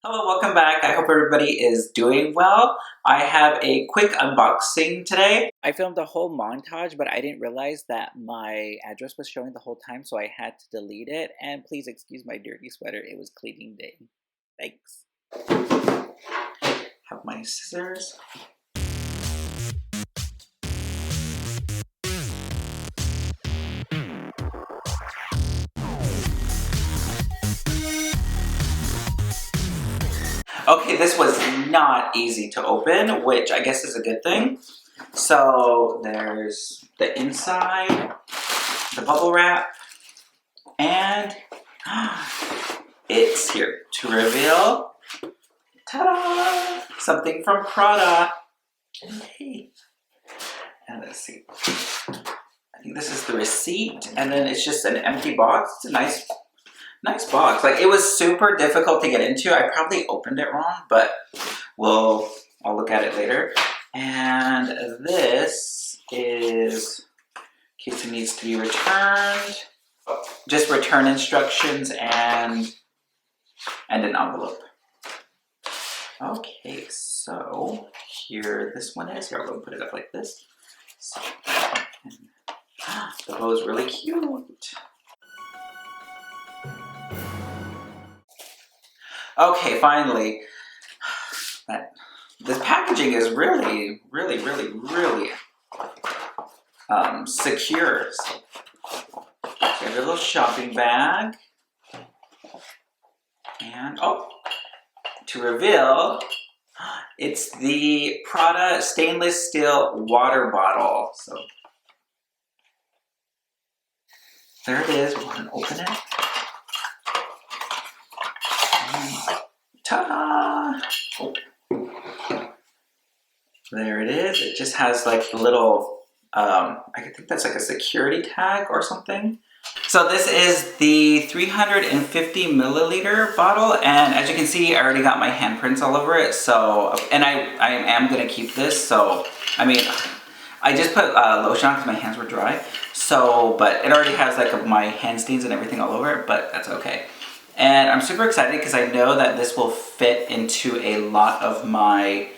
Hello, welcome back. I hope everybody is doing well. I have a quick unboxing today. I filmed a whole montage, but I didn't realize that my address was showing the whole time, so I had to delete it. And please excuse my dirty sweater. It was cleaning day. Thanks. Have my scissors. Okay, this was not easy to open, which I guess is a good thing. So there's the inside, the bubble wrap, and it's here to reveal, ta-da, something from Prada. Hey. And let's see. I think this is the receipt, and then it's just an empty box. It's a nice box. Like, it was super difficult to get into. I probably opened it wrong, but I'll look at it later. And this is, in case it needs to be returned, just return instructions and an envelope. Okay, so here this one is. Here, I'll go put it up like this. So, the bow is really cute. Okay, finally. This packaging is really secure. So I have a little shopping bag. And, to reveal, it's the Prada stainless steel water bottle. So there it is. We're going to open it. Ta-da! There it is. It just has like the little, I think that's like a security tag or something. So this is the 350 milliliter bottle, and as you can see, I already got my handprints all over it. So, and I am gonna keep this. So, I mean, I just put lotion on because my hands were dry. So, but it already has like my hand stains and everything all over it, but that's okay. And I'm super excited because I know that this will fit into a lot of my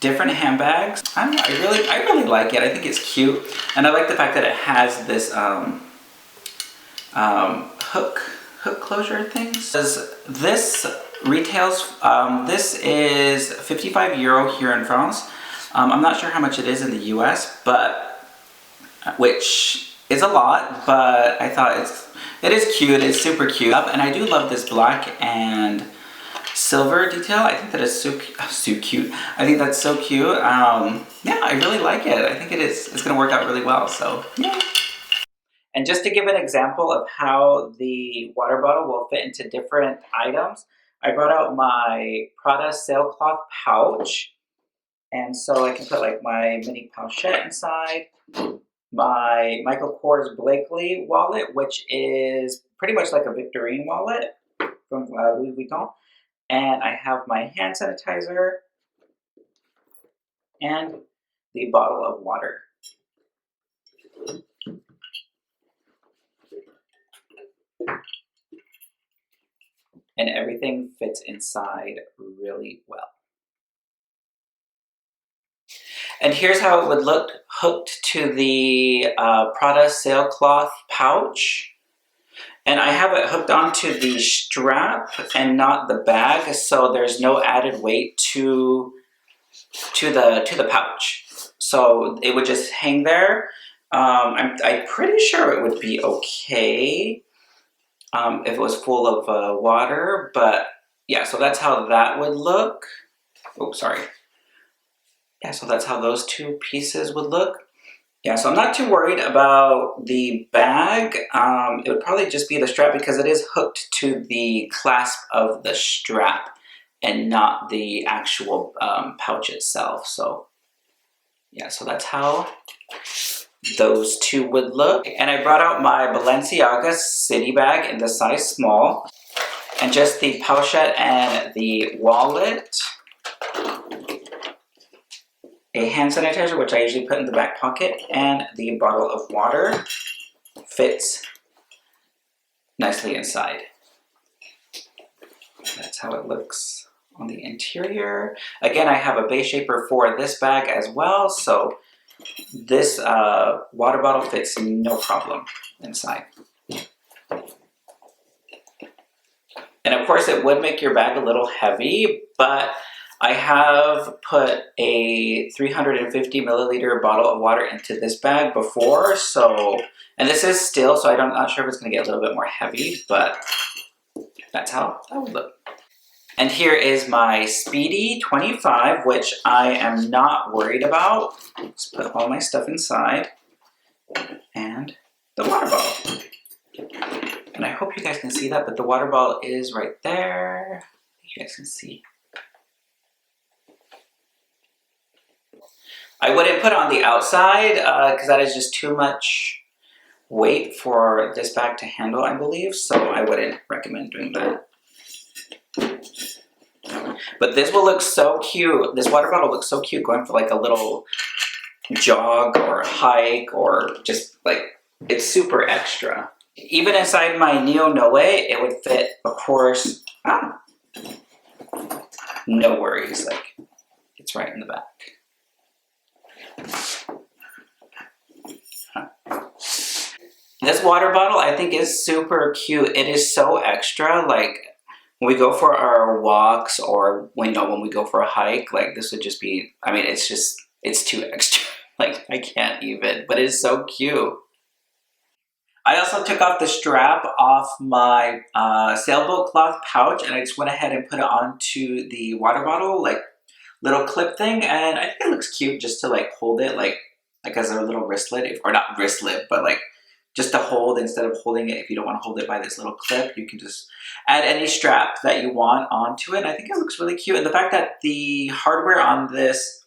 different handbags. I really like it. I think it's cute, and I like the fact that it has this hook closure thing. This retails. This is €55 here in France. I'm not sure how much it is in the US, but which is a lot. But I thought it is cute. It's super cute, and I do love this black and silver detail. I think that is so cute. I think that's so cute. Yeah, I really like it. I think it's gonna work out really well. So yeah. And just to give an example of how the water bottle will fit into different items, I brought out my Prada sailcloth pouch. And so I can put like my mini pochette inside, my Michael Kors Blakely wallet, which is pretty much like a Victorine wallet from Louis Vuitton. And I have my hand sanitizer and the bottle of water. And everything fits inside really well. And here's how it would look hooked to the Prada sailcloth pouch. And I have it hooked onto the strap and not the bag, so there's no added weight to the pouch. So it would just hang there. I'm pretty sure it would be okay if it was full of water, but yeah, so that's how that would look. Oh, sorry. Yeah, so that's how those two pieces would look. Yeah, so I'm not too worried about the bag. It would probably just be the strap because it is hooked to the clasp of the strap and not the actual pouch itself. So yeah, so that's how those two would look. And I brought out my Balenciaga city bag in the size small, and just the pochette and the wallet. A hand sanitizer, which I usually put in the back pocket, and the bottle of water fits nicely inside. That's how it looks on the interior. Again, I have a base shaper for this bag as well, so this water bottle fits no problem inside. And of course it would make your bag a little heavy, but I have put a 350 milliliter bottle of water into this bag before, so, and this is steel, so I'm not sure if it's gonna get a little bit more heavy, but that's how that would look. And here is my Speedy 25, which I am not worried about. Let's put all my stuff inside, and the water bottle. And I hope you guys can see that, but the water bottle is right there. You guys can see. I wouldn't put it on the outside because that is just too much weight for this bag to handle, I believe. So I wouldn't recommend doing that. But this will look so cute. This water bottle looks so cute going for like a little jog or hike, or just like, it's super extra. Even inside my Neo Noe, it would fit, of course. No worries, like it's right in the back. This water bottle I think is super cute. It is so extra, like when we go for our walks or when we go for a hike, like this would just be, I mean, it's too extra. Like I can't even, but it's so cute. I also took off the strap off my sailboat cloth pouch, and I just went ahead and put it onto the water bottle, like little clip thing, and I think it looks cute just to like hold it like as a little wristlet, or not wristlet, but like just to hold instead of holding it. If you don't want to hold it by this little clip, you can just add any strap that you want onto it. And I think it looks really cute, and the fact that the hardware on this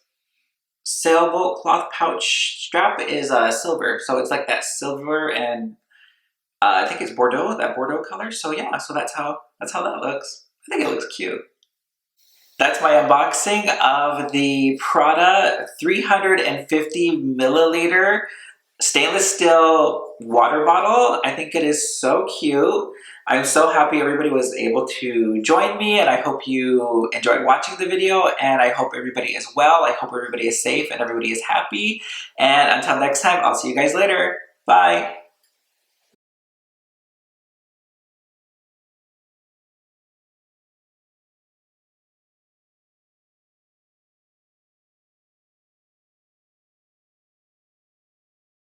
sailboat cloth pouch strap is silver, so it's like that silver and I think it's Bordeaux, that Bordeaux color. So yeah, so that's how that looks. I think it looks cute. That's my unboxing of the Prada 350 milliliter stainless steel water bottle. I think it is so cute. I'm so happy everybody was able to join me, and I hope you enjoyed watching the video, and I hope everybody is well. I hope everybody is safe and everybody is happy. And until next time, I'll see you guys later. Bye.